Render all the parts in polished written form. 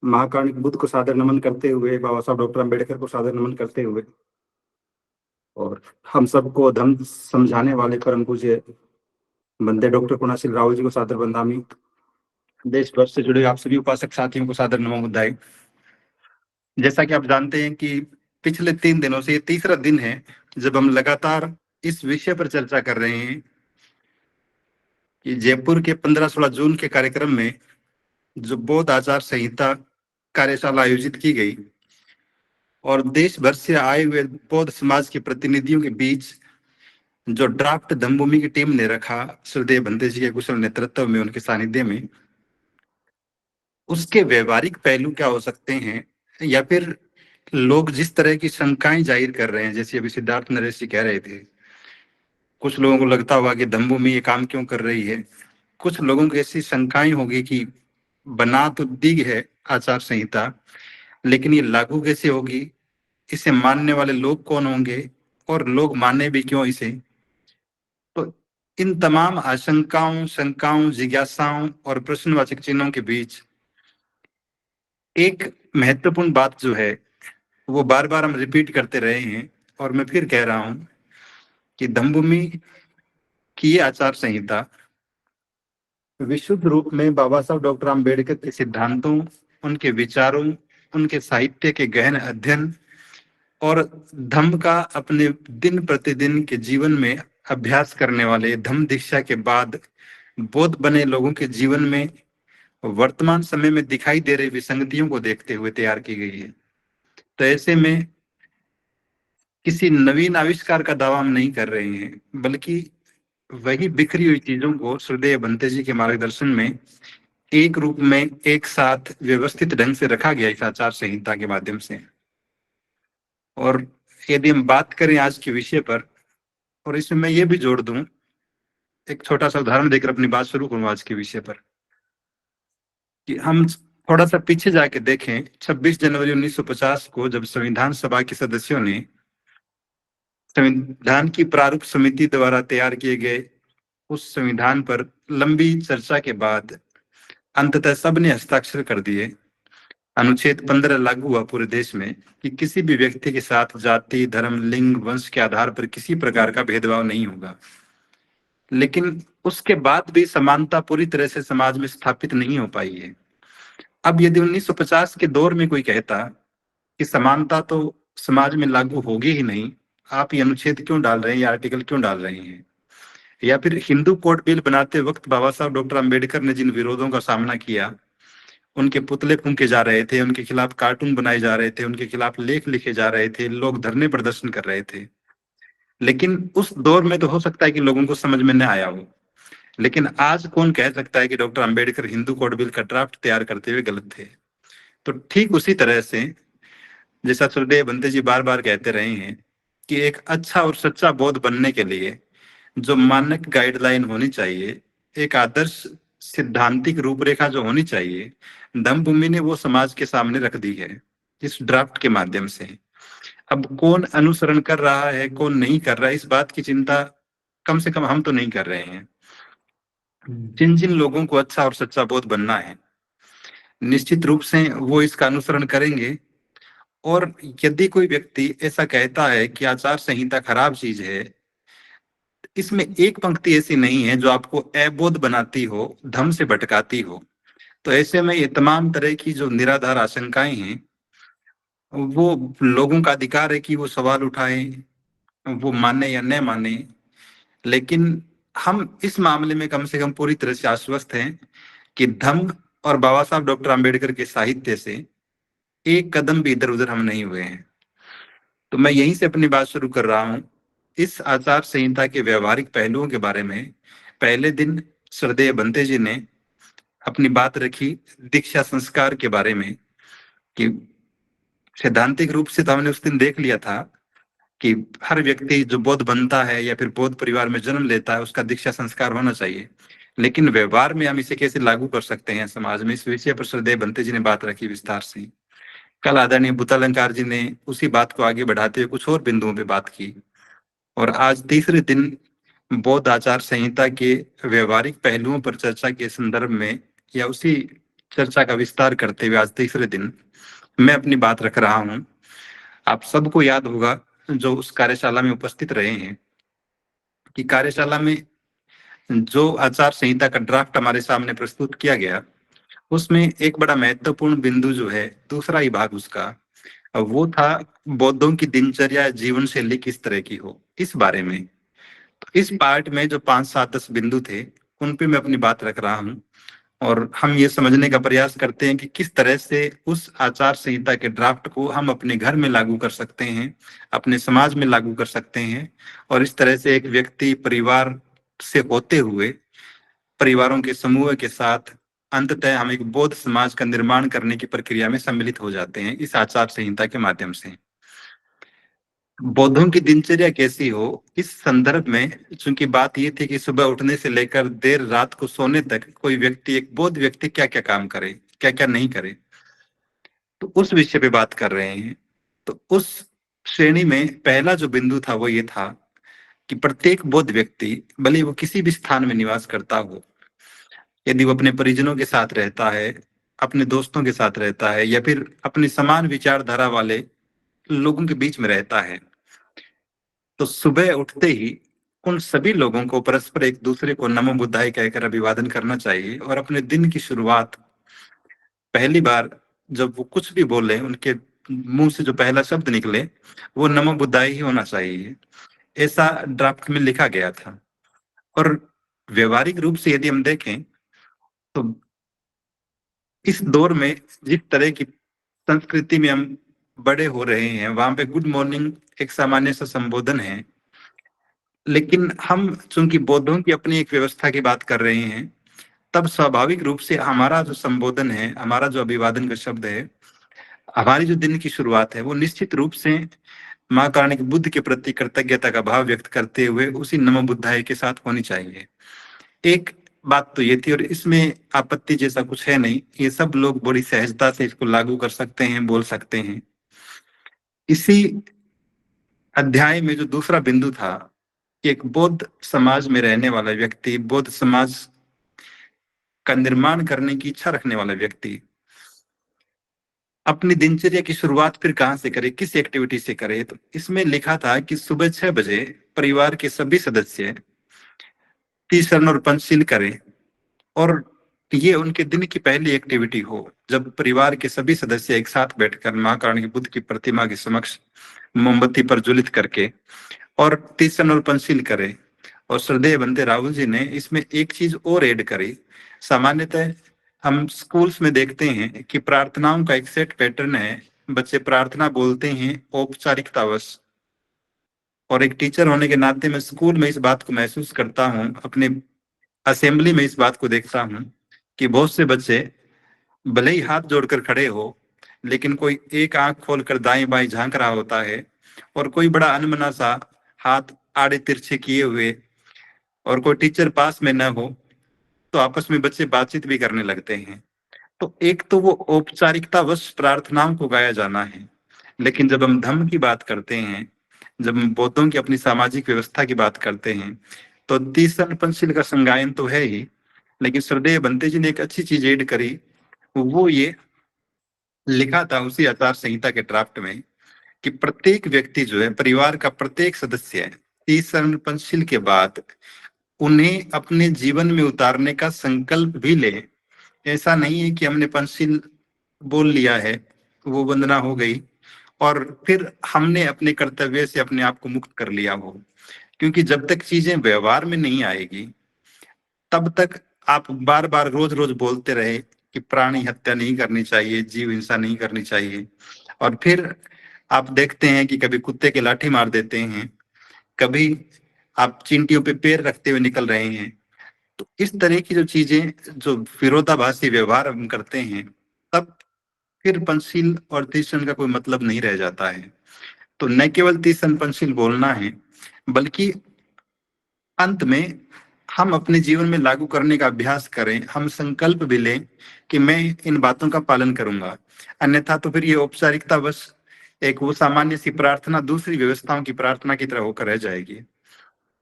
महाकारुणिक बुद्ध को सादर नमन करते हुए, बाबा साहब डॉक्टर अम्बेडकर को सादर नमन करते हुए, और हम सबको धर्म समझाने वाले परम पूज्य बंदे डॉक्टर कुणाशील राहुल जी को सादर बंदामी, देश भर से जुड़े आप सभी उपासक साथियों को सादर नमो बुद्धाय। जैसा कि आप जानते हैं कि पिछले 3 दिनों से ये तीसरा दिन है जब हम लगातार इस विषय पर चर्चा कर रहे हैं कि जयपुर के 15-16 जून के कार्यक्रम में जो बौद्ध आचार संहिता कार्यशाला आयोजित की गई और देश भर से आए हुए बौद्ध समाज के प्रतिनिधियों के बीच जो ड्राफ्ट धम्मभूमि की टीम ने रखा श्रद्धेय बंदे जी के कुशल नेतृत्व में, उनके सानिध्य में, उसके व्यवहारिक पहलू क्या हो सकते हैं, या फिर लोग जिस तरह की शंकाएं जाहिर कर रहे हैं, जैसे अभी सिद्धार्थ नरेश जी कह रहे थे, कुछ लोगों को लगता होगा कि धम्मभूमि ये काम क्यों कर रही है, कुछ लोगों की ऐसी शंकाएं होगी कि बना तो दी है आचार संहिता, लेकिन ये लागू कैसे होगी, इसे मानने वाले लोग कौन होंगे और लोग माने भी क्यों इसे। तो इन तमाम आशंकाओं, शंकाओं, जिज्ञासाओं और प्रश्नवाचक चिन्हों के बीच एक महत्वपूर्ण बात जो है वो बार बार हम रिपीट करते रहे हैं, और मैं फिर कह रहा हूं कि धम्मभूमि की ये आचार संहिता विशुद्ध रूप में बाबा साहब डॉक्टर आम्बेडकर के सिद्धांतों, उनके विचारों, उनके साहित्य के गहन अध्ययन और धम्म का अपने दिन प्रतिदिन के जीवन में अभ्यास करने वाले, धम्म दीक्षा के बाद बौद्ध बने लोगों के जीवन में वर्तमान समय में दिखाई दे रही विसंगतियों को देखते हुए तैयार की गई है। तो ऐसे में किसी नवीन आविष्कार का दावा हम नहीं कर रहे हैं, बल्कि वही बिखरी हुई चीजों को श्रद्धेय बंते जी के मार्गदर्शन में एक रूप में एक साथ व्यवस्थित ढंग से रखा गया इस आचार संहिता के माध्यम से। और यदि हम बात करें आज के विषय पर, और इसमें मैं ये भी जोड़ दूं, एक छोटा सा उदाहरण देकर अपनी बात शुरू करूं आज के विषय पर, कि हम थोड़ा सा पीछे जाके देखें 26 जनवरी 1950 को, जब संविधान सभा के सदस्यों ने संविधान की प्रारूप समिति द्वारा तैयार किए गए उस संविधान पर लंबी चर्चा के बाद अंततः सबने हस्ताक्षर कर दिए। अनुच्छेद 15 लागू हुआ पूरे देश में कि किसी भी व्यक्ति के साथ जाति, धर्म, लिंग, वंश के आधार पर किसी प्रकार का भेदभाव नहीं होगा। लेकिन उसके बाद भी समानता पूरी तरह से समाज में स्थापित नहीं हो पाई है। अब यदि 1950 के दौर में कोई कहता कि समानता तो समाज में लागू होगी ही नहीं, आप ये अनुच्छेद क्यों डाल रहे हैं, ये आर्टिकल क्यों डाल रहे हैं, या फिर हिंदू कोड बिल बनाते वक्त बाबा साहब डॉक्टर अंबेडकर ने जिन विरोधों का सामना किया, उनके पुतले फूंके जा रहे थे, उनके खिलाफ कार्टून बनाए जा रहे थे, उनके खिलाफ लेख लिखे जा रहे थे, लोग धरने प्रदर्शन कर रहे थे, लेकिन उस दौर में तो हो सकता है कि लोगों को समझ में न आया हो। लेकिन आज कौन कह सकता है कि doctor Ambedkar Hindu code bill का ड्राफ्ट तैयार करते हुए गलत थे। तो ठीक उसी तरह से, जैसा श्रद्धेय बंते जी बार बार कहते रहे हैं कि एक अच्छा और सच्चा बौद्ध बनने के लिए जो मानक गाइडलाइन होनी चाहिए, एक आदर्श सिद्धांतिक रूपरेखा जो होनी चाहिए, धम्मभूमि ने वो समाज के सामने रख दी है इस ड्राफ्ट के माध्यम से। अब कौन अनुसरण कर रहा है, कौन नहीं कर रहा है, इस बात की चिंता कम से कम हम तो नहीं कर रहे हैं। जिन जिन लोगों को अच्छा और सच्चा बौद्ध बनना है, निश्चित रूप से वो इसका अनुसरण करेंगे। और यदि कोई व्यक्ति ऐसा कहता है कि आचार संहिता खराब चीज है, इसमें एक पंक्ति ऐसी नहीं है जो आपको अबोध बनाती हो, धम्म से भटकाती हो, तो ऐसे में ये तमाम तरह की जो निराधार आशंकाएं हैं, वो लोगों का अधिकार है कि वो सवाल उठाएं, वो माने या न माने। लेकिन हम इस मामले में कम से कम पूरी तरह से आश्वस्त हैं कि धम्म और बाबा साहब डॉक्टर आम्बेडकर के साहित्य से एक कदम भी इधर उधर हम नहीं हुए हैं। तो मैं यहीं से अपनी बात शुरू कर रहा हूं। इस आचार संहिता के व्यवहारिक पहलुओं के बारे में पहले दिन श्रद्धेय बंते जी ने अपनी बात रखी दीक्षा संस्कार के बारे में, कि सैद्धांतिक रूप से तो हमने उस दिन देख लिया था कि हर व्यक्ति जो बौद्ध बनता है या फिर बौद्ध परिवार में जन्म लेता है उसका दीक्षा संस्कार होना चाहिए, लेकिन व्यवहार में हम इसे कैसे लागू कर सकते हैं समाज में, इस विषय पर श्रद्धेय बंते जी ने बात रखी विस्तार से। कल आदरणीय बुद्धालंकार जी ने उसी बात को आगे बढ़ाते हुए कुछ और बिंदुओं पे बात की। और आज तीसरे दिन बौद्ध आचार संहिता के व्यवहारिक पहलुओं पर चर्चा के संदर्भ में, या उसी चर्चा का विस्तार करते हुए आज तीसरे दिन मैं अपनी बात रख रहा हूँ। आप सबको याद होगा जो उस कार्यशाला में उपस्थित रहे हैं कि कार्यशाला में जो आचार संहिता का ड्राफ्ट हमारे सामने प्रस्तुत किया गया, उसमें एक बड़ा महत्वपूर्ण बिंदु जो है, दूसरा ही भाग उसका, वो था बौद्धों की दिनचर्या जीवन शैली किस तरह की हो, इस बारे में। तो इस पार्ट में जो 5, 7, 10 बिंदु थे, उन पे मैं अपनी बात रख रहा हूँ और हम ये समझने का प्रयास करते हैं कि किस तरह से उस आचार संहिता के ड्राफ्ट को हम अपने घर में लागू कर सकते हैं, अपने समाज में लागू कर सकते हैं और इस तरह से एक व्यक्ति परिवार से होते हुए परिवारों के समूह के साथ अंततः हम एक बौद्ध समाज का निर्माण करने की प्रक्रिया में सम्मिलित हो जाते हैं इस आचार संहिता के माध्यम से। बौद्धों की दिनचर्या कैसी हो, इस संदर्भ में चूंकि बात ये थी कि सुबह उठने से लेकर देर रात को सोने तक कोई व्यक्ति, एक बौद्ध व्यक्ति क्या क्या काम करे, क्या क्या नहीं करे, तो उस विषय पे बात कर रहे हैं। तो उस श्रेणी में पहला जो बिंदु था वो ये था कि प्रत्येक बौद्ध व्यक्ति, भले वो किसी भी स्थान में निवास करता हो, यदि वो अपने परिजनों के साथ रहता है, अपने दोस्तों के साथ रहता है या फिर अपने समान विचारधारा वाले लोगों के बीच में रहता है, तो सुबह उठते ही उन सभी लोगों को परस्पर एक दूसरे को नमो बुद्धाय कहकर अभिवादन करना चाहिए और अपने दिन की शुरुआत पहली बार जब वो कुछ भी बोले, उनके मुंह से जो पहला शब्द निकले वो नमो बुद्धाय ही होना चाहिए, ऐसा ड्राफ्ट में लिखा गया था। और व्यवहारिक रूप से यदि हम देखें तो इस दौर में जिस तरह की संस्कृति में हम बड़े हो रहे हैं, वहां पे गुड मॉर्निंग एक सामान्य सा संबोधन है, लेकिन हम चूंकि बौद्धों की अपनी एक व्यवस्था की बात कर रहे हैं, तब स्वाभाविक रूप से हमारा जो संबोधन है, हमारा जो अभिवादन का शब्द है, हमारी जो दिन की शुरुआत है, वो निश्चित रूप से माँ कार्णिक बुद्ध के प्रति कृतज्ञता का भाव व्यक्त करते हुए उसी नमो बुद्धाय के साथ होनी चाहिए। एक बात तो ये थी और इसमें आपत्ति जैसा कुछ है नहीं, ये सब लोग बड़ी सहजता से इसको लागू कर सकते हैं, बोल सकते हैं। इसी अध्याय में जो दूसरा बिंदु था कि एक बौद्ध समाज में रहने वाला व्यक्ति, बौद्ध समाज का निर्माण करने की इच्छा रखने वाला व्यक्ति अपनी दिनचर्या की शुरुआत फिर कहाँ से करे, किस एक्टिविटी से करे, तो इसमें लिखा था कि सुबह 6 बजे परिवार के सभी सदस्य तीसरण और पंचशील करें और ये उनके दिन की पहली एक्टिविटी हो, जब परिवार के सभी सदस्य एक साथ बैठकर महाकारुणिक बुद्ध की प्रतिमा के समक्ष मोमबत्ती प्रज्वलित करके और तीसरण और पंचशील करें। और श्रद्धेय बंदे राहुल जी ने इसमें एक चीज और ऐड करी। सामान्यतः हम स्कूल्स में देखते हैं कि प्रार्थनाओं का एक सेट पैटर्न है, बच्चे प्रार्थना बोलते हैं औपचारिकतावश, और एक टीचर होने के नाते मैं स्कूल में इस बात को महसूस करता हूँ, अपने असेंबली में इस बात को देखता हूँ कि बहुत से बच्चे भले ही हाथ जोड़कर खड़े हो, लेकिन कोई एक आंख खोलकर दाएं बाएं झांक रहा होता है और कोई बड़ा अनमना सा हाथ आड़े तिरछे किए हुए, और कोई टीचर पास में न हो तो आपस में बच्चे बातचीत भी करने लगते हैं। तो एक तो वो औपचारिकतावश प्रार्थनाओं को गाया जाना है, लेकिन जब हम धम्म की बात करते हैं, जब हम बौद्धों की अपनी सामाजिक व्यवस्था की बात करते हैं, तो तीसरा पंचशील का संगायन तो है ही, लेकिन श्रद्धेय बंते जी ने एक अच्छी चीज ऐड करी। वो ये लिखा था उसी आचार संहिता के ड्राफ्ट में कि प्रत्येक व्यक्ति जो है, परिवार का प्रत्येक सदस्य तीसरा पंचशील के बाद उन्हें अपने जीवन में उतारने का संकल्प भी ले। ऐसा नहीं है कि हमने पंचशील बोल लिया है, वो वंदना हो गई और फिर हमने अपने कर्तव्य से अपने आप को मुक्त कर लिया हो, क्योंकि जब तक चीजें व्यवहार में नहीं आएगी तब तक आप बार बार रोज रोज बोलते रहे कि प्राणी हत्या नहीं करनी चाहिए, जीव हिंसा नहीं करनी चाहिए, और फिर आप देखते हैं कि कभी कुत्ते के लाठी मार देते हैं, कभी आप चींटियों पे पैर रखते हुए निकल रहे हैं। तो इस तरह की जो चीजें, जो विरोधाभासी व्यवहार हम करते हैं, तब फिर पंचशील और तीक्ष्ण का कोई मतलब नहीं रह जाता है। तो न केवल तीक्ष्ण पंचशील बोलना है, बल्कि अंत में हम अपने जीवन में लागू करने का अभ्यास करें, हम संकल्प भी लें कि मैं इन बातों का पालन करूंगा, अन्यथा तो फिर ये औपचारिकता बस एक वो सामान्य सी प्रार्थना दूसरी व्यवस्थाओं की प्रार्थना की तरह होकर रह जाएगी।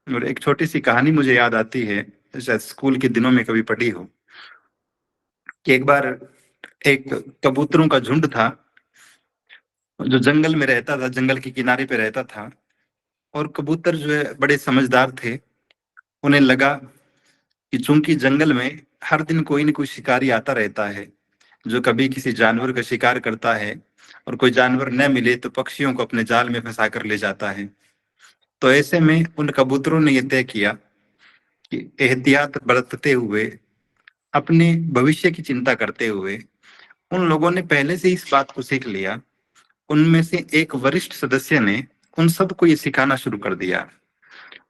और एक छोटी सी कहानी मुझे याद आती है, शायद स्कूल के दिनों में कभी पढ़ी हो, कि एक बार एक कबूतरों का झुंड था जो जंगल में रहता था, जंगल के किनारे पे रहता था। और कबूतर जो है बड़े समझदार थे। उन्हें लगा कि चूंकि जंगल में हर दिन कोई न कोई शिकारी आता रहता है जो कभी किसी जानवर का शिकार करता है, और कोई जानवर न मिले तो पक्षियों को अपने जाल में फंसा कर ले जाता है। तो ऐसे में उन कबूतरों ने यह तय किया कि एहतियात बरतते हुए, अपने भविष्य की चिंता करते हुए, उन लोगों ने पहले से इस बात को सीख लिया। उनमें से एक वरिष्ठ सदस्य ने उन सबको ये सिखाना शुरू कर दिया।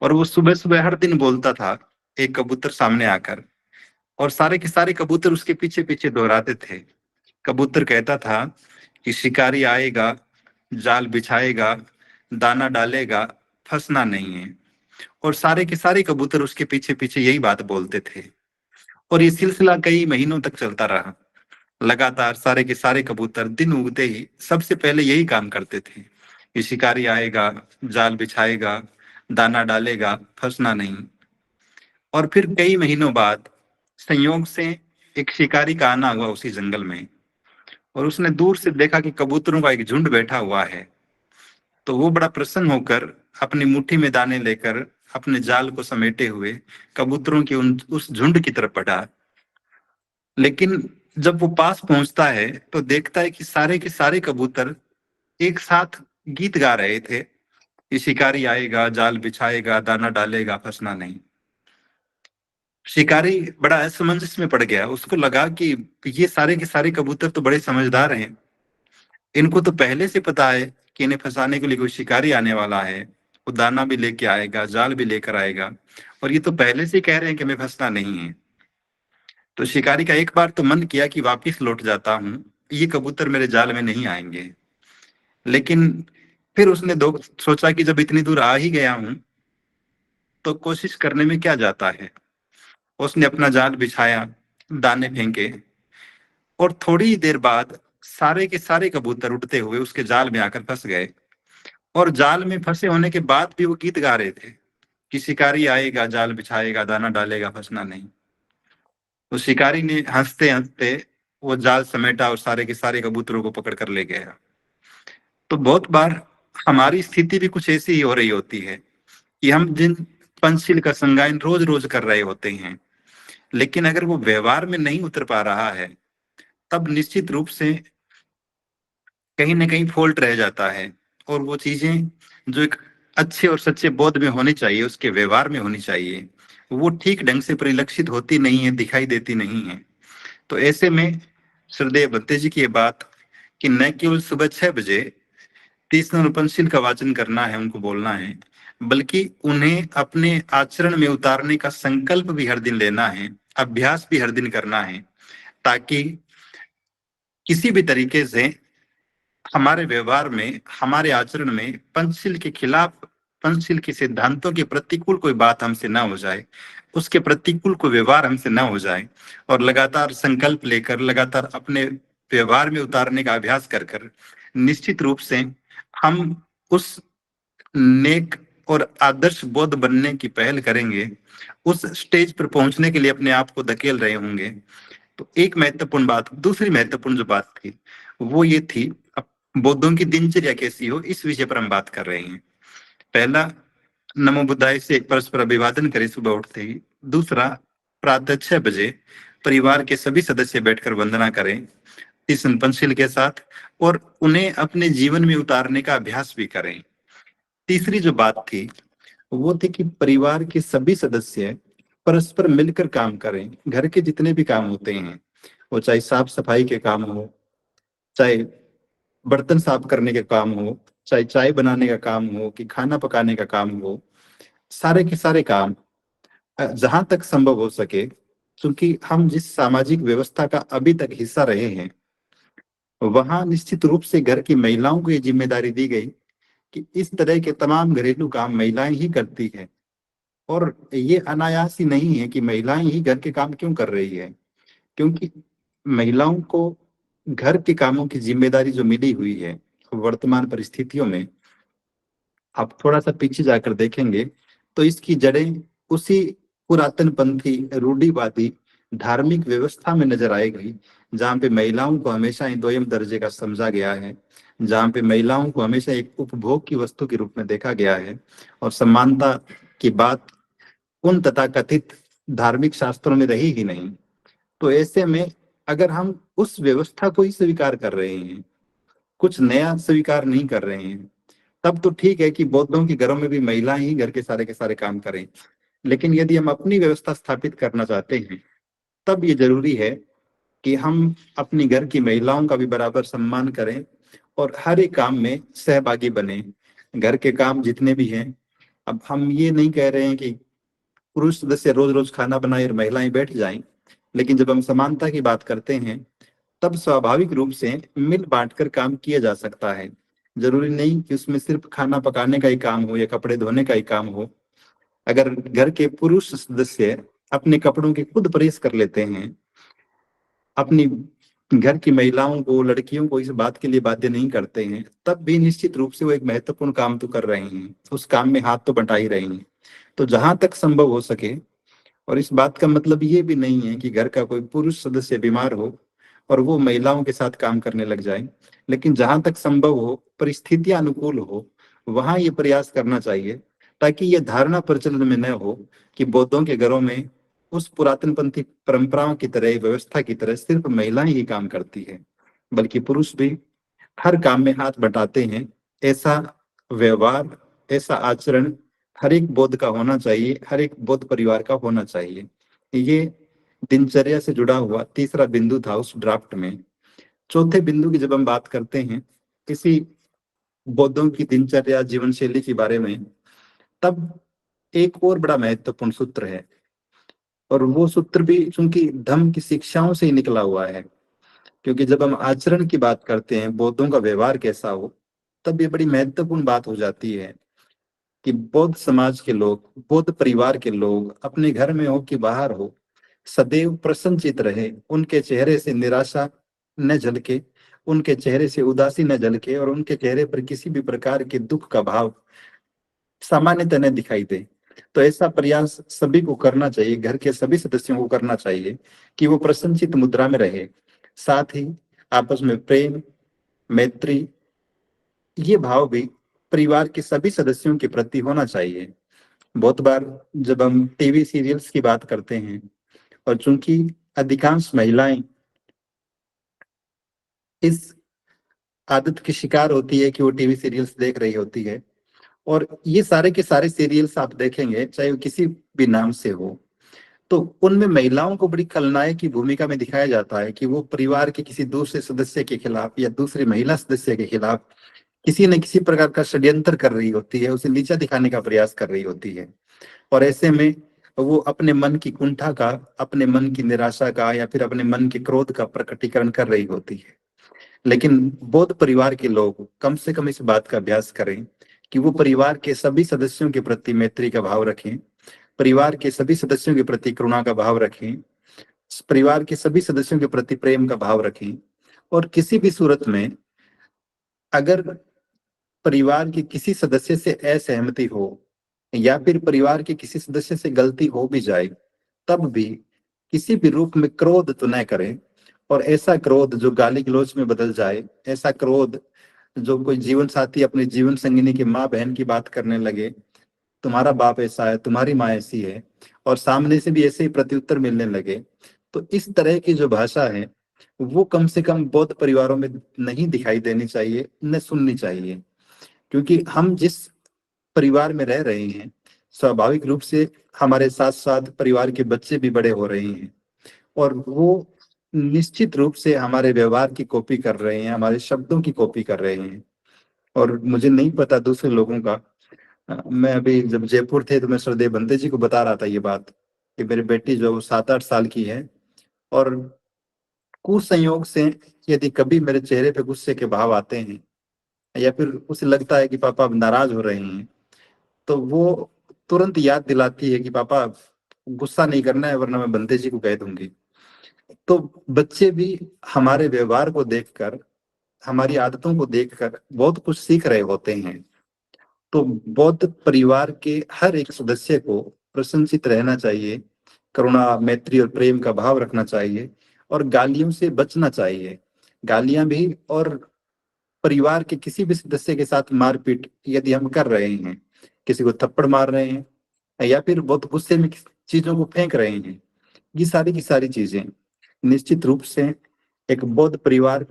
और वो सुबह सुबह हर दिन बोलता था, एक कबूतर सामने आकर, और सारे के सारे कबूतर उसके पीछे पीछे दोहराते थे। कबूतर कहता था कि शिकारी आएगा, जाल बिछाएगा, दाना डालेगा, फंसना नहीं है। और सारे के सारे कबूतर उसके पीछे पीछे यही बात बोलते थे। और ये सिलसिला कई महीनों तक चलता रहा। लगातार सारे के सारे कबूतर दिन उगते ही सबसे पहले यही काम करते थे कि शिकारी आएगा, जाल बिछाएगा, दाना डालेगा, फंसना नहीं। और फिर कई महीनों बाद संयोग से एक शिकारी का आना हुआ उसी जंगल में, और उसने दूर से देखा कि कबूतरों का एक झुंड बैठा हुआ है। तो वो बड़ा प्रसन्न होकर अपनी मुट्ठी में दाने लेकर अपने जाल को समेटे हुए कबूतरों की उस झुंड की तरफ बढ़ा। लेकिन जब वो पास पहुंचता है तो देखता है कि सारे के सारे कबूतर एक साथ गीत गा रहे थे कि शिकारी आएगा, जाल बिछाएगा, दाना डालेगा, फंसना नहीं। शिकारी बड़ा असमंजस में पड़ गया। उसको लगा कि ये सारे के सारे कबूतर तो बड़े समझदार हैं, इनको तो पहले से पता है कि इन्हें फंसाने के लिए कोई शिकारी आने वाला है, वो दाना भी लेके आएगा, जाल भी लेकर आएगा, और ये तो पहले से कह रहे हैं कि हमें फंसना नहीं है। तो शिकारी का एक बार तो मन किया कि वापिस लौट जाता हूँ, ये कबूतर मेरे जाल में नहीं आएंगे। लेकिन फिर उसने दो सोचा कि जब इतनी दूर आ ही गया हूं तो कोशिश करने में क्या जाता है। उसने अपना जाल बिछाया, दाने फेंके, और थोड़ी ही देर बाद सारे के सारे कबूतर उड़ते हुए उसके जाल में आकर फंस गए। और जाल में फंसे होने के बाद भी वो गीत गा रहे थे कि शिकारी आएगा, जाल बिछाएगा, दाना डालेगा, फंसना नहीं। तो शिकारी ने हंसते हंसते वो जाल समेटा और सारे के सारे कबूतरों को पकड़ कर ले गया। तो बहुत बार हमारी स्थिति भी कुछ ऐसी ही हो रही होती है कि हम जिन पंचशील का संगायन रोज रोज कर रहे होते हैं, लेकिन अगर वो व्यवहार में नहीं उतर पा रहा है, तब निश्चित रूप से कहीं ना कहीं फॉल्ट रह जाता है। और वो चीजें जो एक अच्छे और सच्चे बोध में होनी चाहिए, उसके व्यवहार में होनी चाहिए, वो ठीक ढंग से परिलक्षित होती नहीं है, दिखाई देती नहीं है। तो ऐसे में श्रद्धेय भत्ते जी की ये बात कि न केवल सुबह 6 बजे 30 पंचशील का वाचन करना है, उनको बोलना है, बल्कि उन्हें अपने आचरण में उतारने का संकल्प भी हर दिन लेना है, अभ्यास भी हर दिन करना है, ताकि किसी भी तरीके से हमारे व्यवहार में, हमारे आचरण में पंचशील के खिलाफ, पंचशील के सिद्धांतों के प्रतिकूल कोई बात हमसे ना हो जाए, उसके प्रतिकूल कोई व्यवहार हमसे ना हो जाए। और लगातार संकल्प लेकर, लगातार अपने व्यवहार में उतारने का अभ्यास कर कर निश्चित रूप से हम उस नेक और आदर्श बोध बनने की पहल करेंगे, उस स्टेज पर पहुंचने के लिए अपने आप को धकेल रहे होंगे। तो एक महत्वपूर्ण बात, दूसरी महत्वपूर्ण जो बात थी वो ये थी, अब बौद्धों की दिनचर्या कैसी हो, इस विषय पर हम बात कर रहे हैं। पहला, नमो बुद्धाय से परस्पर अभिवादन करें सुबह उठते ही। दूसरा, प्रातः 6 बजे परिवार के सभी सदस्य बैठकर वंदना करें इस पंचशील के साथ, और उन्हें अपने जीवन में उतारने का अभ्यास भी करें। तीसरी जो बात थी वो थी कि परिवार के सभी सदस्य परस्पर मिलकर काम करें। घर के जितने भी काम होते हैं, वो चाहे साफ सफाई के काम हो, चाहे बर्तन साफ करने के काम हो, चाहे चाय बनाने का काम हो, कि खाना पकाने का काम हो, सारे के सारे काम जहां तक संभव हो सके, क्योंकि हम जिस सामाजिक व्यवस्था का अभी तक हिस्सा रहे हैं, वहां निश्चित रूप से घर की महिलाओं को ये जिम्मेदारी दी गई कि इस तरह के तमाम घरेलू काम महिलाएं ही करती हैं। और ये अनायास ही नहीं है कि महिलाएं ही घर के काम क्यों कर रही है, क्योंकि महिलाओं को घर के कामों की जिम्मेदारी जो मिली हुई है वर्तमान परिस्थितियों में, आप थोड़ा सा पीछे जाकर देखेंगे तो इसकी जड़ें उसी पुरातन पंथी रूढ़िवादी धार्मिक व्यवस्था में नजर आएगी, जहाँ पे महिलाओं को हमेशा ही दोयम दर्जे का समझा गया है, जहाँ पे महिलाओं को हमेशा एक उपभोग की वस्तु के रूप में देखा गया है, और समानता की बात उन तथाकथित धार्मिक शास्त्रों में रही ही नहीं। तो ऐसे में अगर हम उस व्यवस्था को ही स्वीकार कर रहे हैं, कुछ नया स्वीकार नहीं कर रहे हैं, तब तो ठीक है कि बौद्धों के घरों में भी महिलाएं ही घर के सारे काम करें। लेकिन यदि हम अपनी व्यवस्था स्थापित करना चाहते हैं, तब ये जरूरी है कि हम अपनी घर की महिलाओं का भी बराबर सम्मान करें और हर एक काम में सहभागी बने। घर के काम जितने भी हैं, अब हम ये नहीं कह रहे हैं कि पुरुष सदस्य रोज रोज खाना बनाए और महिलाएं बैठ जाएं, लेकिन जब हम समानता की बात करते हैं, तब स्वाभाविक रूप से मिल बांट कर काम किया जा सकता है। जरूरी नहीं कि उसमें सिर्फ खाना पकाने का ही काम हो या कपड़े धोने का ही काम हो। अगर घर के पुरुष सदस्य अपने कपड़ों की खुद प्रेस कर लेते हैं, अपनी घर की महिलाओं को, लड़कियों को इस बात के लिए बाध्य नहीं करते हैं, तब भी निश्चित रूप से वो एक महत्वपूर्ण काम तो कर रहे हैं, उस काम में हाथ तो बटा ही रहे हैं। तो जहां तक संभव हो सके, और इस बात का मतलब ये भी नहीं है कि घर का कोई पुरुष सदस्य बीमार हो और वो महिलाओं के साथ काम करने लग जाए, लेकिन जहां तक संभव हो, परिस्थितियां अनुकूल हो, वहां ये प्रयास करना चाहिए, ताकि ये धारणा प्रचलन में न हो कि बौद्धों के घरों में उस पुरातनपंथी परंपराओं की तरह, व्यवस्था की तरह सिर्फ महिलाएं ही काम करती है, बल्कि पुरुष भी हर काम में हाथ बटाते हैं। ऐसा व्यवहार, ऐसा आचरण हर एक बौद्ध का होना चाहिए, हर एक बौद्ध परिवार का होना चाहिए। ये दिनचर्या से जुड़ा हुआ तीसरा बिंदु था उस ड्राफ्ट में। चौथे बिंदु की जब हम बात करते हैं किसी बौद्धों की दिनचर्या, जीवन शैली के बारे में, तब एक और बड़ा महत्वपूर्ण सूत्र है, और वो सूत्र भी चूंकि धम्म की शिक्षाओं से ही निकला हुआ है। क्योंकि जब हम आचरण की बात करते हैं, बौद्धों का व्यवहार कैसा हो, तब ये बड़ी महत्वपूर्ण बात हो जाती है कि बौद्ध समाज के लोग, बौद्ध परिवार के लोग, अपने घर में हो कि बाहर हो, सदैव प्रसन्नचित रहे, उनके चेहरे से निराशा न झलके, उनके चेहरे से उदासी न झलके, और उनके चेहरे पर किसी भी प्रकार के दुख का भाव सामान्यतः न दिखाई दे। तो ऐसा प्रयास सभी को करना चाहिए, घर के सभी सदस्यों को करना चाहिए कि वो प्रसन्नचित मुद्रा में रहे। साथ ही आपस में प्रेम, मैत्री, ये भाव भी परिवार के सभी सदस्यों के प्रति होना चाहिए। बहुत बार जब हम टीवी सीरियल्स की बात करते हैं, और चूंकि अधिकांश महिलाएं इस आदत की शिकार होती है कि वो टीवी सीरियल्स देख रही होती है, और ये सारे के सारे सीरियल्स आप देखेंगे, चाहे वो किसी भी नाम से हो, तो उनमें महिलाओं को बड़ी खलनायक की भूमिका में दिखाया जाता है कि वो परिवार के किसी दूसरे सदस्य के खिलाफ या दूसरी महिला सदस्य के खिलाफ किसी न किसी प्रकार का षड्यंत्र कर रही होती है, उसे नीचा दिखाने का प्रयास कर रही होती है। और ऐसे में वो अपने मन की कुंठा का, अपने मन की निराशा का, या फिर अपने मन के क्रोध का प्रकटीकरण कर रही होती है। लेकिन बौद्ध परिवार के लोग कम से कम इस बात का अभ्यास करें कि वो परिवार के सभी सदस्यों के प्रति मैत्री का भाव रखें, परिवार के सभी सदस्यों के प्रति करुणा का भाव रखें, परिवार के सभी सदस्यों के प्रति प्रेम का भाव रखें। और किसी भी सूरत में अगर परिवार के किसी सदस्य से असहमति हो, या फिर परिवार के किसी सदस्य से गलती हो भी जाए, तब भी किसी भी रूप में क्रोध तो न करें। और ऐसा क्रोध जो गाली गलौज में बदल जाए, ऐसा क्रोध जो कोई जीवन साथी अपने जीवन संगिनी की माँ बहन की बात करने लगे, तुम्हारा बाप ऐसा है, तुम्हारी माँ ऐसी है, और सामने से भी ऐसे ही प्रत्युत्तर मिलने लगे, तो इस तरह की जो भाषा है, वो कम से कम बौद्ध परिवारों में नहीं दिखाई देनी चाहिए, न सुननी चाहिए। क्योंकि हम जिस परिवार में रह रहे हैं, स्वाभाविक रूप से हमारे साथ साथ परिवार के बच्चे भी बड़े हो रहे हैं, और वो निश्चित रूप से हमारे व्यवहार की कॉपी कर रहे हैं, हमारे शब्दों की कॉपी कर रहे हैं। और मुझे नहीं पता दूसरे लोगों का, मैं अभी जब जयपुर थे तो मैं श्रद्धेय बंते जी को बता रहा था ये बात, कि मेरी बेटी जो 7-8 साल की है, और कुसंयोग से यदि कभी मेरे चेहरे पे गुस्से के भाव आते हैं, या फिर उसे लगता है कि पापा अब नाराज हो रहे हैं, तो वो तुरंत याद दिलाती है कि पापा गुस्सा नहीं करना है, वरना मैं बंते जी को कह दूंगी। तो बच्चे भी हमारे व्यवहार को देखकर, हमारी आदतों को देखकर बहुत कुछ सीख रहे होते हैं। तो बौद्ध परिवार के हर एक सदस्य को प्रशंसित रहना चाहिए, करुणा, मैत्री और प्रेम का भाव रखना चाहिए, और गालियों से बचना चाहिए। गालियां भी, और परिवार के किसी भी सदस्य के साथ मारपीट यदि हम कर रहे हैं, किसी को थप्पड़ मार रहे हैं या फिर बहुत गुस्से में चीजों को फेंक रहे हैं, ये सारी की सारी चीजें निश्चित रूप से एक बौद्ध परिवार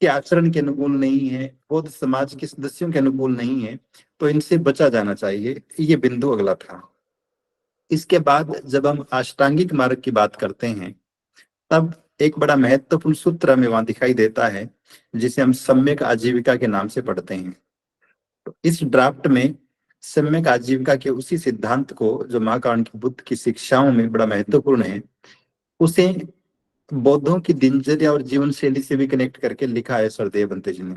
के आचरण के अनुकूल नहीं है, बौद्ध समाज के सदस्यों के अनुकूल नहीं है। तो इनसे बचा जाना चाहिए। ये बिंदु अगला था। इसके बाद जब हम अष्टांगिक मार्ग की बात करते हैं, तब एक बड़ा महत्वपूर्ण सूत्र हमें वहां दिखाई देता है, जिसे हम सम्यक आजीविका के नाम से पढ़ते हैं। तो इस ड्राफ्ट में सम्यक आजीविका के उसी सिद्धांत को, जो महाकारण की बुद्ध की शिक्षाओं में बड़ा महत्वपूर्ण है, उसे बौद्धों की दिनचर्या और जीवन शैली से भी कनेक्ट करके लिखा है सरदेव बंते जी ने।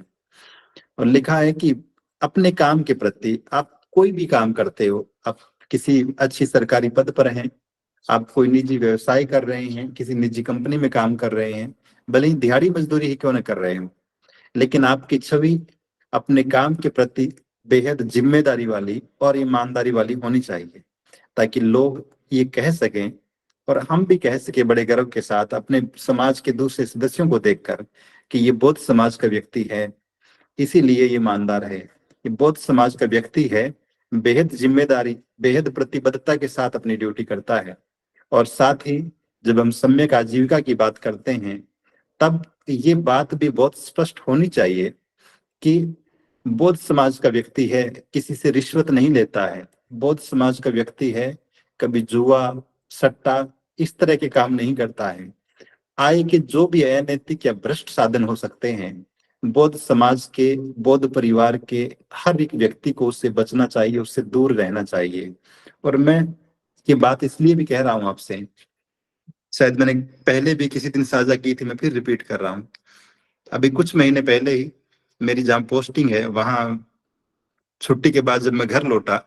और लिखा है कि अपने काम के प्रति, आप कोई भी काम करते हो, आप किसी अच्छी सरकारी पद पर हैं, आप कोई निजी व्यवसाय कर रहे हैं, किसी निजी कंपनी में काम कर रहे हैं, भले ही दिहाड़ी मजदूरी ही क्यों न कर रहे हो, लेकिन आपकी छवि अपने काम के प्रति बेहद जिम्मेदारी वाली और ईमानदारी वाली होनी चाहिए, ताकि लोग ये कह सकें और हम भी कह सके बड़े गर्व के साथ अपने समाज के दूसरे सदस्यों को देखकर कि ये बौद्ध समाज का व्यक्ति है, इसीलिए ये ईमानदार है। ये बौद्ध समाज का व्यक्ति है, बेहद जिम्मेदारी, बेहद प्रतिबद्धता के साथ अपनी ड्यूटी करता है। और साथ ही जब हम सम्यक आजीविका की बात करते हैं, तब ये बात भी बहुत स्पष्ट होनी चाहिए कि बौद्ध समाज का व्यक्ति है, किसी से रिश्वत नहीं लेता है। बौद्ध समाज का व्यक्ति है, कभी जुआ, सट्टा, इस तरह के काम नहीं करता है। आय के जो भी अनैतिक या भ्रष्ट साधन हो सकते हैं, बौद्ध समाज के, बौद्ध परिवार के हर एक व्यक्ति को उससे बचना चाहिए, उससे दूर रहना चाहिए। और मैं ये बात इसलिए भी कह रहा हूं आपसे, शायद मैंने पहले भी किसी दिन साझा की थी, मैं फिर रिपीट कर रहा हूँ। अभी कुछ महीने पहले ही मेरी जहाँ पोस्टिंग है, वहां छुट्टी के बाद जब मैं घर लौटा,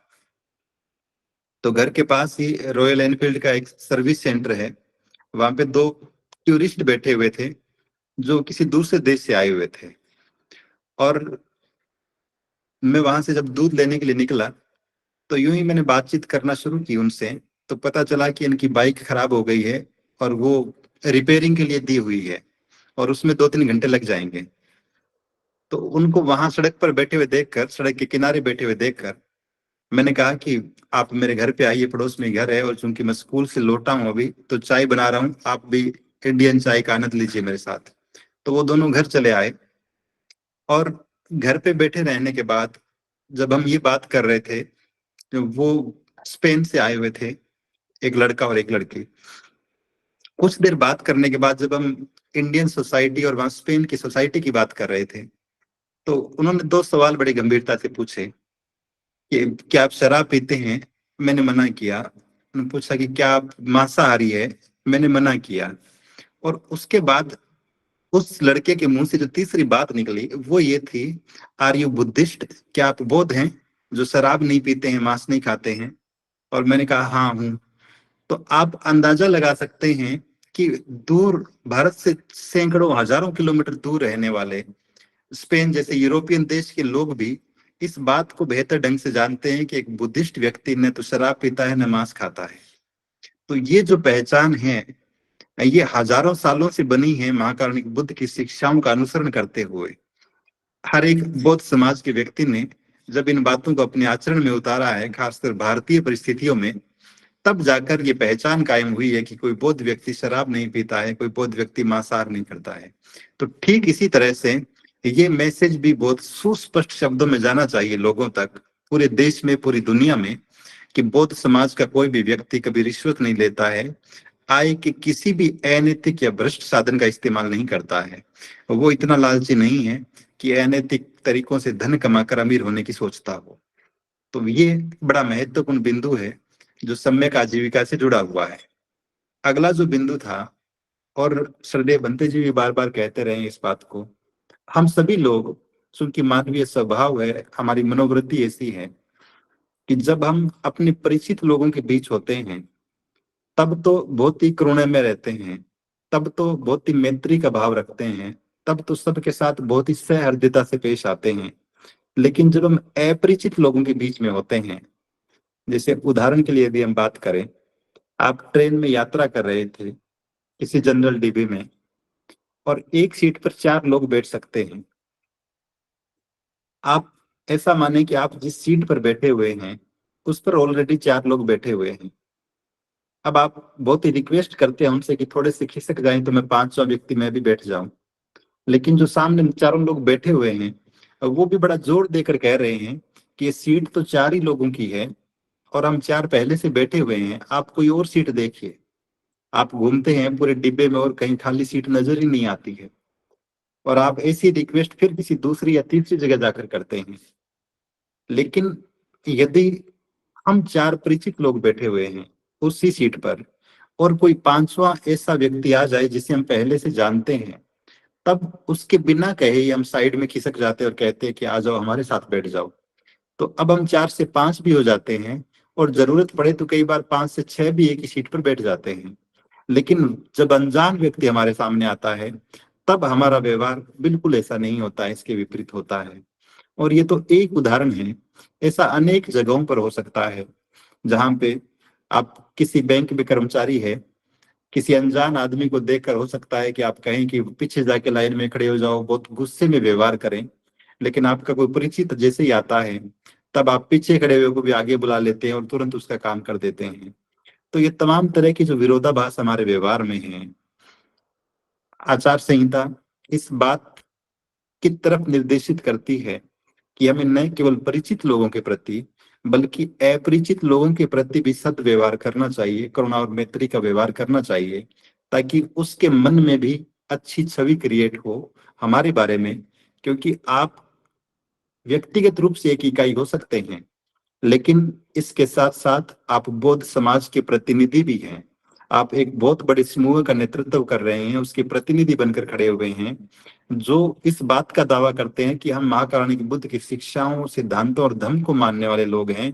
तो घर के पास ही रॉयल एनफील्ड का एक सर्विस सेंटर है। वहां पे दो टूरिस्ट बैठे हुए थे, जो किसी दूसरे देश से आए हुए थे। और मैं वहां से जब दूध लेने के लिए निकला, तो यूं ही मैंने बातचीत करना शुरू की उनसे। तो पता चला कि इनकी बाइक खराब हो गई है और वो रिपेयरिंग के लिए दी हुई है, और उसमें 2-3 घंटे लग जाएंगे। तो उनको वहां सड़क पर बैठे हुए देखकर, सड़क के किनारे बैठे हुए देखकर, मैंने कहा कि आप मेरे घर पे आइए, पड़ोस में घर है, और चूंकि मैं स्कूल से लौटा हूँ अभी, तो चाय बना रहा हूँ, आप भी इंडियन चाय का आनंद लीजिए मेरे साथ। तो वो दोनों घर चले आए। और घर पे बैठे रहने के बाद जब हम ये बात कर रहे थे, वो स्पेन से आए हुए थे, एक लड़का और एक लड़की। कुछ देर बात करने के बाद जब हम इंडियन सोसाइटी और वहां स्पेन की सोसाइटी की बात कर रहे थे, तो उन्होंने दो सवाल बड़ी गंभीरता से पूछे कि क्या आप शराब पीते हैं? मैंने मना किया। उन्होंने पूछा कि क्या आप मांसाहारी है? मैंने मना किया। और उसके बाद उस लड़के के मुंह से जो तीसरी बात निकली वो ये थी, आर यू बुद्धिस्ट? क्या आप बौद्ध हैं जो शराब नहीं पीते हैं, मांस नहीं खाते हैं? और मैंने कहा हाँ हूं। तो आप अंदाजा लगा सकते हैं कि दूर, भारत से सैकड़ों हजारों किलोमीटर दूर रहने वाले स्पेन जैसे यूरोपियन देश के लोग भी इस बात को बेहतर ढंग से जानते हैं कि एक बुद्धिस्ट व्यक्ति न तो शराब पीता है, न मांस खाता है। तो ये जो पहचान है, ये हजारों सालों से बनी है महाकारुणिक बुद्ध की शिक्षाओं का अनुसरण करते हुए। हर एक बौद्ध समाज के व्यक्ति ने जब इन बातों को अपने आचरण में उतारा है, खासकर भारतीय परिस्थितियों में, तब जाकर ये पहचान कायम हुई है कि कोई बौद्ध व्यक्ति शराब नहीं पीता है, कोई बौद्ध व्यक्ति मांसाहार नहीं करता है। तो ठीक इसी तरह से ये मैसेज भी बहुत सुस्पष्ट शब्दों में जाना चाहिए लोगों तक, पूरे देश में, पूरी दुनिया में, कि बौद्ध समाज का कोई भी व्यक्ति कभी रिश्वत नहीं लेता है, आय के किसी भी अनैतिक या भ्रष्ट साधन का इस्तेमाल नहीं करता है। वो इतना लालची नहीं है कि अनैतिक तरीकों से धन कमाकर अमीर होने की सोचता हो। तो ये बड़ा महत्वपूर्ण बिंदु है जो सम्यक आजीविका से जुड़ा हुआ है। अगला जो बिंदु था, और श्रद्धेय बंते जी भी बार बार कहते रहे इस बात को, हम सभी लोग, चूंकि मानवीय स्वभाव है, हमारी मनोवृत्ति ऐसी है कि जब हम अपने परिचित लोगों के बीच होते हैं, तब तो बहुत ही करुणा में रहते हैं, तब तो बहुत ही मैत्री का भाव रखते हैं, तब तो सबके साथ बहुत ही सहृदयता से पेश आते हैं। लेकिन जब हम अपरिचित लोगों के बीच में होते हैं, जैसे उदाहरण के लिए यदि हम बात करें, आप ट्रेन में यात्रा कर रहे थे किसी जनरल डिब्बे में, और एक सीट पर 4 लोग बैठ सकते हैं। आप ऐसा माने कि आप जिस सीट पर बैठे हुए हैं उस पर ऑलरेडी 4 लोग बैठे हुए हैं। अब आप बहुत ही रिक्वेस्ट करते हैं उनसे कि थोड़े से खिसक जाएं तो मैं 5वां व्यक्ति मैं भी बैठ जाऊं, लेकिन जो सामने चारों लोग बैठे हुए हैं वो भी बड़ा जोर देकर कह रहे हैं कि ये सीट तो 4 ही लोगों की है और हम 4 पहले से बैठे हुए हैं, आप कोई और सीट देखिए। आप घूमते हैं पूरे डिब्बे में और कहीं खाली सीट नजर ही नहीं आती है, और आप ऐसी रिक्वेस्ट फिर किसी दूसरी या तीसरी जगह जाकर करते हैं। लेकिन यदि हम 4 परिचित लोग बैठे हुए हैं उसी सीट पर और कोई 5वां ऐसा व्यक्ति आ जाए जिसे हम पहले से जानते हैं, तब उसके बिना कहे ही हम साइड में खिसक जाते हैं और कहते हैं कि आ जाओ हमारे साथ बैठ जाओ। तो अब हम 4 से 5 भी हो जाते हैं और जरूरत पड़े तो कई बार 5 से 6 भी एक ही सीट पर बैठ जाते हैं। लेकिन जब अनजान व्यक्ति हमारे सामने आता है तब हमारा व्यवहार बिल्कुल ऐसा नहीं होता है, इसके विपरीत होता है। और ये तो एक उदाहरण है, ऐसा अनेक जगहों पर हो सकता है जहां पे आप किसी बैंक में कर्मचारी है, किसी अनजान आदमी को देखकर हो सकता है कि आप कहें कि पीछे जाके लाइन में खड़े हो जाओ, बहुत गुस्से में व्यवहार करें। लेकिन आपका कोई परिचित जैसे ही आता है तब आप पीछे खड़े हुए को भी आगे बुला लेते हैं और तुरंत उसका काम कर देते हैं। तो ये तमाम तरह की जो विरोधाभास हमारे व्यवहार में है, आचार संहिता इस बात की तरफ निर्देशित करती है कि हमें न केवल परिचित लोगों के प्रति बल्कि अपरिचित लोगों के प्रति भी सद्व्यवहार करना चाहिए, करुणा और मैत्री का व्यवहार करना चाहिए, ताकि उसके मन में भी अच्छी छवि क्रिएट हो हमारे बारे में। क्योंकि आप व्यक्तिगत रूप से एक इकाई हो सकते हैं, लेकिन इसके साथ साथ आप बौद्ध समाज के प्रतिनिधि भी हैं। आप एक बहुत बड़े समूह का नेतृत्व कर रहे हैं, उसके प्रतिनिधि बनकर खड़े हुए हैं, जो इस बात का दावा करते हैं कि हम महाकारुणिक की बुद्ध की शिक्षाओं, सिद्धांतों और धर्म को मानने वाले लोग हैं।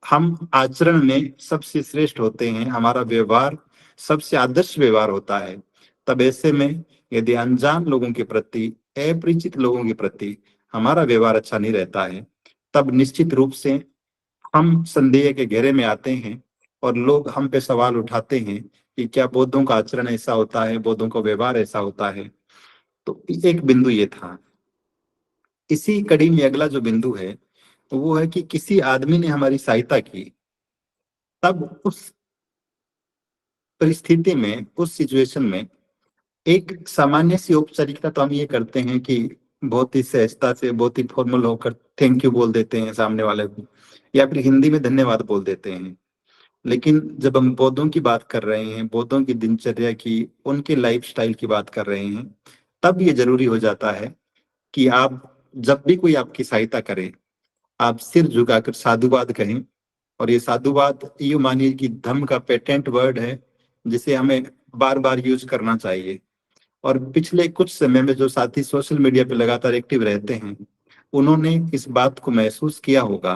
हम आचरण में सबसे श्रेष्ठ होते हैं, हमारा व्यवहार सबसे आदर्श व्यवहार होता है। तब ऐसे में यदि अनजान लोगों के प्रति, अपरिचित लोगों के प्रति हमारा व्यवहार अच्छा नहीं रहता है, तब निश्चित रूप से हम संदेह के घेरे में आते हैं और लोग हम पे सवाल उठाते हैं कि क्या बौद्धों का आचरण ऐसा होता है, बौद्धों का व्यवहार ऐसा होता है। तो एक बिंदु ये था। इसी कड़ी में अगला जो बिंदु है वो है कि किसी आदमी ने हमारी सहायता की, तब उस परिस्थिति में, उस सिचुएशन में एक सामान्य सी औपचारिकता तो हम ये करते हैं कि बहुत ही सहजता से, बहुत ही फॉर्मल होकर थैंक यू बोल देते हैं सामने वाले को, या फिर हिंदी में धन्यवाद बोल देते हैं। लेकिन जब हम बौद्धों की बात कर रहे हैं, बौद्धों की दिनचर्या की, उनके लाइफस्टाइल की बात कर रहे हैं, तब ये जरूरी हो जाता है कि आप जब भी कोई आपकी सहायता करे, आप सिर झुकाकर साधुवाद कहें। और ये साधुवाद यूं मानिए कि धम्म का पेटेंट वर्ड है, जिसे हमें बार बार यूज करना चाहिए। और पिछले कुछ समय में जो साथी सोशल मीडिया पे लगातार एक्टिव रहते हैं, उन्होंने इस बात को महसूस किया होगा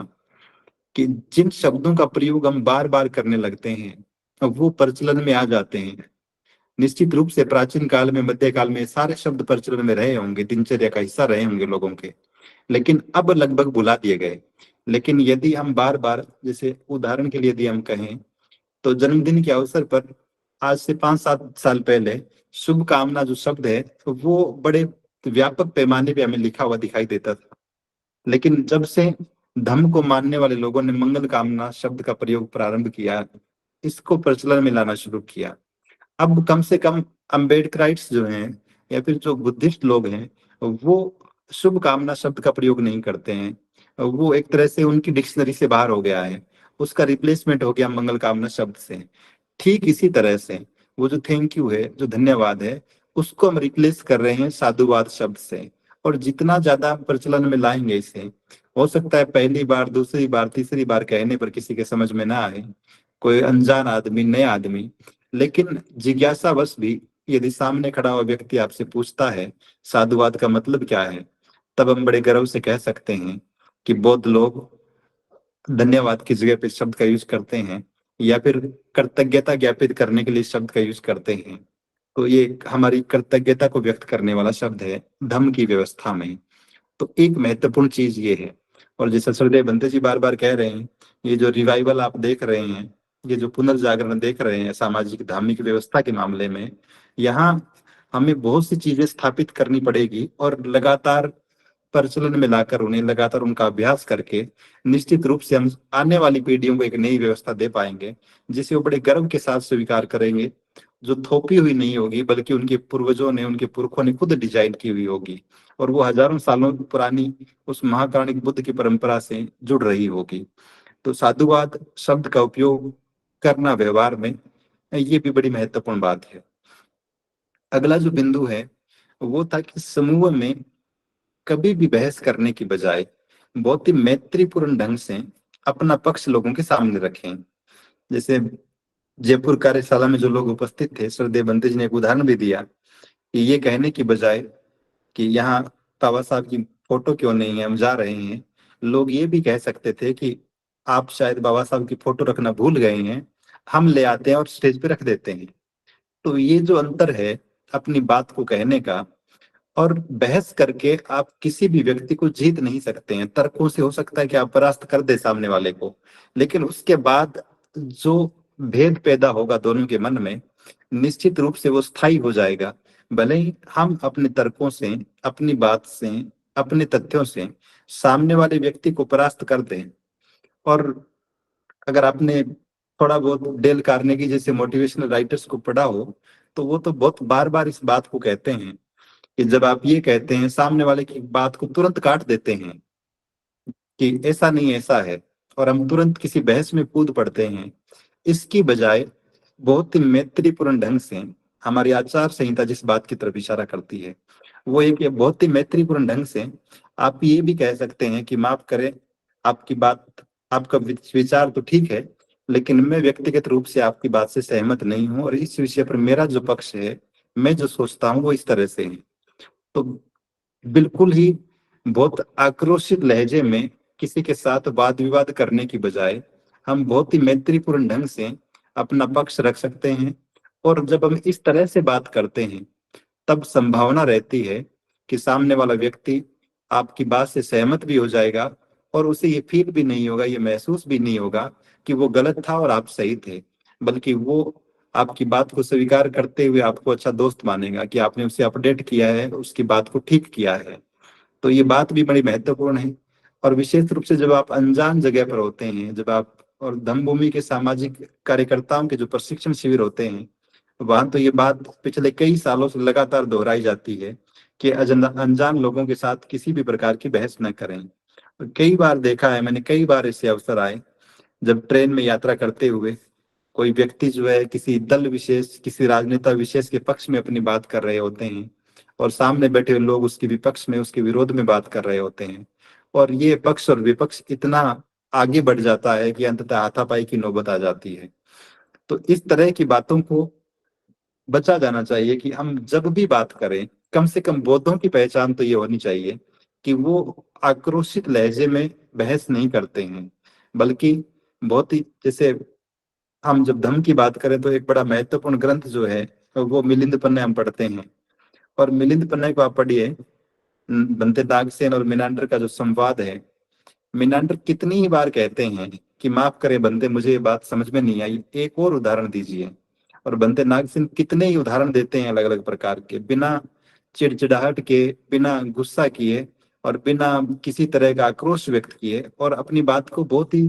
कि जिन शब्दों का प्रयोग हम बार बार करने लगते हैं अब वो प्रचलन में आ जाते हैं। निश्चित रूप से प्राचीन काल में, मध्य काल में सारे शब्द प्रचलन में रहे होंगे, दिनचर्या का हिस्सा रहे होंगे लोगों के, लेकिन अब लगभग भुला दिए गए। लेकिन यदि हम बार बार, जैसे उदाहरण के लिए यदि हम कहें तो जन्मदिन के अवसर पर आज से 5-7 साल पहले शुभ कामना जो शब्द है वो बड़े व्यापक पैमाने पे हमें लिखा हुआ दिखाई देता था। लेकिन जब से धर्म को मानने वाले लोगों ने मंगल कामना शब्द का प्रयोग प्रारंभ किया, इसको प्रचलन में लाना शुरू किया, अब कम से कम अम्बेडकराइट्स जो हैं या फिर जो बुद्धिस्ट लोग हैं वो शुभ कामना शब्द का प्रयोग नहीं करते हैं। वो एक तरह से उनकी डिक्शनरी से बाहर हो गया है, उसका रिप्लेसमेंट हो गया मंगल कामना शब्द से। ठीक इसी तरह से वो जो थैंक यू है, जो धन्यवाद है, उसको हम रिप्लेस कर रहे हैं साधुवाद शब्द से। और जितना ज्यादा हम प्रचलन में लाएंगे इसे, हो सकता है पहली बार, दूसरी बार, तीसरी बार कहने पर किसी के समझ में ना आए, कोई अनजान आदमी, नया आदमी, लेकिन जिज्ञासावश भी यदि सामने खड़ा हुआ व्यक्ति आपसे पूछता है साधुवाद का मतलब क्या है, तब हम बड़े गर्व से कह सकते हैं कि बौद्ध लोग धन्यवाद की जगह पे शब्द का यूज करते हैं, या फिर कृतज्ञता ज्ञापित करने के लिए शब्द का यूज करते हैं। तो ये हमारी कृतज्ञता को व्यक्त करने वाला शब्द है धम्म की व्यवस्था में। तो एक महत्वपूर्ण चीज ये है। और जैसे श्रद्धेय बंते जी बार बार कह रहे हैं, ये जो रिवाइवल आप देख रहे हैं, ये जो पुनर्जागरण देख रहे हैं सामाजिक धार्मिक व्यवस्था के मामले में, यहाँ हमें बहुत सी चीजें स्थापित करनी पड़ेगी और लगातार प्रचलन में लाकर उन्हें लगातार उनका अभ्यास करके निश्चित रूप से हम आने वाली पीढ़ियों को एक नई व्यवस्था दे पाएंगे, जिसे वो बड़े गर्व के साथ स्वीकार करेंगे, जो थोपी हुई नहीं होगी बल्कि उनके पूर्वजों ने, उनके पुरखों ने खुद डिजाइन की हुई होगी, और वो हजारों सालों पुरानी उस महाकारुणिक बुद्ध की परंपरा से जुड़ रही होगी। तो साधुवाद शब्द का उपयोग करना व्यवहार में, ये भी बड़ी महत्वपूर्ण बात है। अगला जो बिंदु है वो था कि समूह में कभी भी बहस करने की बजाय बहुत ही मैत्रीपूर्ण ढंग से अपना पक्ष लोगों के सामने रखें। जैसे जयपुर कार्यशाला में जो लोग उपस्थित थे, श्रद्धेय बंते जी ने एक उदाहरण भी दिया कि ये कहने की बजाय कि यहाँ बाबा साहब की फोटो क्यों नहीं है, हम जा रहे हैं, लोग ये भी कह सकते थे कि आप शायद बाबा साहब की फोटो रखना भूल गए हैं, हम ले आते हैं और स्टेज पे रख देते हैं। तो ये जो अंतर है अपनी बात को कहने का, और बहस करके आप किसी भी व्यक्ति को जीत नहीं सकते हैं। तर्कों से हो सकता है कि आप परास्त कर दे सामने वाले को, लेकिन उसके बाद जो भेद पैदा होगा दोनों के मन में, निश्चित रूप से वो स्थायी हो जाएगा। भले ही हम अपने तर्कों से, अपनी बात से, अपने तथ्यों से सामने वाले व्यक्ति को परास्त कर दें। और अगर आपने थोड़ा बहुत डेल कार्नेगी जैसे मोटिवेशनल राइटर्स को पढ़ा हो, तो वो तो बहुत बार बार इस बात को कहते हैं कि जब आप ये कहते हैं, सामने वाले की बात को तुरंत काट देते हैं कि ऐसा नहीं ऐसा है, और हम तुरंत किसी बहस में कूद पड़ते हैं, इसकी बजाय बहुत ही मैत्रीपूर्ण ढंग से, हमारी आचार संहिता जिस बात की तरफ इशारा करती है वो एक ये बहुत ही मैत्रीपूर्ण ढंग से आप ये भी कह सकते हैं कि माफ करें, आपकी बात, आपका विचार तो ठीक है, लेकिन मैं व्यक्तिगत रूप से आपकी बात से सहमत नहीं हूं, और इस विषय पर मेरा जो पक्ष है, मैं जो सोचता हूँ वो इस तरह से है। तो बिल्कुल ही बहुत आक्रोशित लहजे में किसी के साथ वाद विवाद करने की बजाय हम बहुत ही मैत्रीपूर्ण ढंग से अपना पक्ष रख सकते हैं। और जब हम इस तरह से बात करते हैं, तब संभावना रहती है कि सामने वाला व्यक्ति आपकी बात से सहमत भी हो जाएगा, और उसे ये फील भी नहीं होगा, ये महसूस भी नहीं होगा कि वो गलत था और आप सही थे, बल्कि वो आपकी बात को स्वीकार करते हुए आपको अच्छा दोस्त मानेगा कि आपने उसे अपडेट किया है, उसकी बात को ठीक किया है। तो ये बात भी बड़ी महत्वपूर्ण है। और विशेष रूप से जब आप अनजान जगह पर होते हैं, जब आप, और धम्मभूमि के सामाजिक कार्यकर्ताओं के जो प्रशिक्षण शिविर होते हैं, वहां तो ये बात पिछले कई सालों से लगातार दोहराई जाती है कि अनजान लोगों के साथ किसी भी प्रकार की बहस न करें। और कई बार देखा है मैंने, कई बार ऐसे अवसर आए जब ट्रेन में यात्रा करते हुए कोई व्यक्ति जो है किसी दल विशेष, किसी राजनेता विशेष के पक्ष में अपनी बात कर रहे होते हैं, और सामने बैठे हुए लोग उसके विपक्ष में, उसके विरोध में बात कर रहे होते हैं, और ये पक्ष और विपक्ष इतना आगे बढ़ जाता है कि अंततः हाथापाई की नौबत आ जाती है। तो इस तरह की बातों को बचा जाना चाहिए कि हम जब भी बात करें, कम से कम बौद्धों की पहचान तो ये होनी चाहिए कि वो आक्रोशित लहजे में बहस नहीं करते हैं, बल्कि बहुत ही, जैसे हम जब धम्म की बात करें तो एक बड़ा महत्वपूर्ण ग्रंथ जो है वो मिलिंद पन्ने हम पढ़ते हैं। और मिलिंद पन्ने को आप पढ़िए, बंते दागसेन और मिनांडर का जो संवाद है, मिनांडर कितनी ही बार कहते हैं कि माफ करें बंते, मुझे ये बात समझ में नहीं आई, एक और उदाहरण दीजिए। और बंते नागसेन कितने ही उदाहरण देते हैं अलग अलग प्रकार के, बिना चिड़चिड़ाहट के, बिना गुस्सा किए, और बिना किसी तरह का आक्रोश व्यक्त किए, और अपनी बात को बहुत ही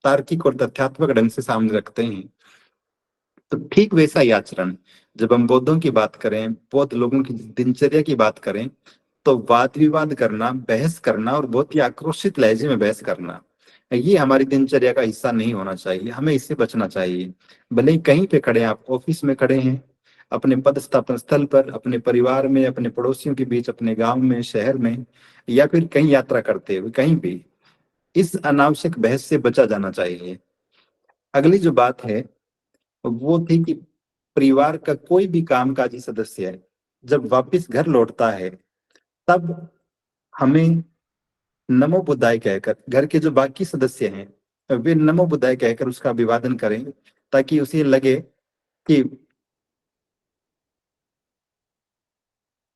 तार्किक और तथ्यात्मक ढंग से सामने रखते हैं। तो ठीक वैसा ही आचरण जब हम बौद्धों की बात करें, बौद्ध लोगों की दिनचर्या की बात करें, तो वाद विवाद करना, बहस करना, और बहुत ही आक्रोशित लहजे में बहस करना, ये हमारी दिनचर्या का हिस्सा नहीं होना चाहिए। हमें इससे बचना चाहिए। भले ही कहीं पे खड़े हैं, आप ऑफिस में खड़े हैं, अपने पदस्थापन स्थल पर, अपने परिवार में, अपने पड़ोसियों के बीच, अपने गांव में, शहर में, या फिर कहीं यात्रा करते हुए, कहीं भी इस अनावश्यक बहस से बचा जाना चाहिए। अगली जो बात है वो थी कि परिवार का कोई भी कामकाजी सदस्य जब वापस घर लौटता है, तब हमें नमो बुद्धाय कहकर, घर के जो बाकी सदस्य हैं वे नमो बुद्धाय कहकर उसका अभिवादन करें, ताकि उसे लगे कि,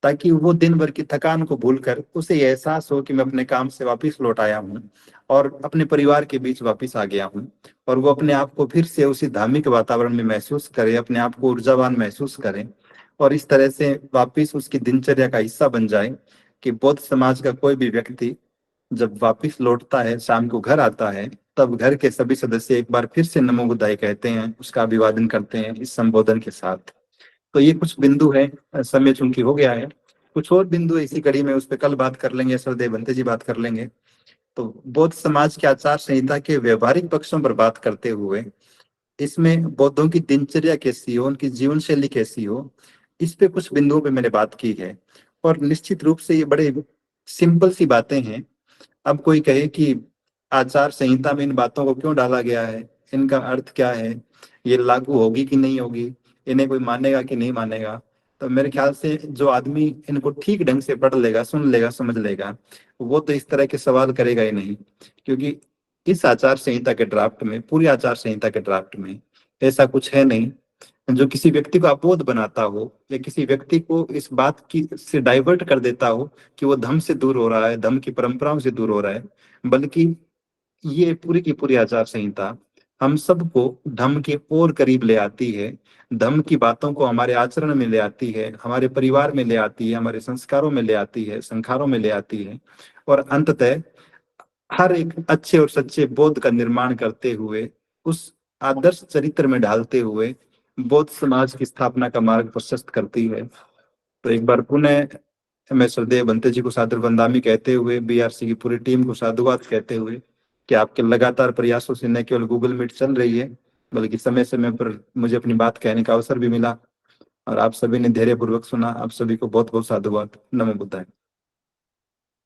ताकि वो दिन भर की थकान को भूलकर उसे ये एहसास हो कि मैं अपने काम से वापस लौट आया हूँ और अपने परिवार के बीच वापस आ गया हूँ, और वो अपने आप को फिर से उसी धार्मिक वातावरण में महसूस करे, अपने आप को ऊर्जावान महसूस करें। और इस तरह से वापिस उसकी दिनचर्या का हिस्सा बन जाए कि बौद्ध समाज का कोई भी व्यक्ति जब वापिस लौटता है, शाम को घर आता है, तब घर के सभी सदस्य एक बार फिर से नमो बुद्धाय कहते हैं, उसका अभिवादन करते हैं इस संबोधन के साथ। तो ये कुछ बिंदु है, समय चूंकि हो गया है, कुछ और बिंदु इसी कड़ी में उस पर कल बात कर लेंगे, सरदेव बनते जी बात कर लेंगे। तो बौद्ध समाज की आचार संहिता के व्यवहारिक पक्षों पर बात करते हुए इसमें बौद्धों की दिनचर्या कैसी हो, उनकी जीवन शैली कैसी हो, इस पे कुछ बिंदुओं पे मैंने बात की है। और निश्चित रूप से ये बड़े सिंपल सी बातें हैं। अब कोई कहे कि आचार संहिता में इन बातों को क्यों डाला गया है, इनका अर्थ क्या है, ये लागू होगी कि नहीं होगी, इन्हें कोई मानेगा कि नहीं मानेगा, तो मेरे ख्याल से जो आदमी इनको ठीक ढंग से पढ़ लेगा, सुन लेगा, समझ लेगा, वो तो इस तरह के सवाल करेगा ही नहीं। क्योंकि इस आचार संहिता के ड्राफ्ट में, पूरी आचार संहिता के ड्राफ्ट में ऐसा कुछ है नहीं जो किसी व्यक्ति को अबोध बनाता हो या किसी व्यक्ति को इस बात की से डाइवर्ट कर देता हो कि वो धर्म से दूर हो रहा है, धर्म की परंपराओं से दूर हो रहा है। बल्कि ये पूरी की पूरी आचार संहिता हम सबको धर्म के और करीब ले आती है, धर्म की बातों को हमारे आचरण में ले आती है, हमारे परिवार में ले आती है, हमारे संस्कारों में ले आती है, संखारों में ले आती है, और अंततः हर एक अच्छे और सच्चे बौद्ध का निर्माण करते हुए, उस आदर्श चरित्र में ढालते हुए बौद्ध समाज की स्थापना का मार्ग प्रशस्त करती है। तो एक बार पुनः मैं श्रद्धेय बनते जी को सादर वंदामी कहते हुए, बीआरसी की पूरी टीम को साधुवाद कहते हुए कि आपके लगातार प्रयासों से न केवल गूगल मीट चल रही है, बल्कि समय समय पर मुझे अपनी बात कहने का अवसर भी मिला, और आप सभी ने धैर्य पूर्वक सुना। आप सभी को बहुत बहुत साधुवाद। नमो बुद्धाय।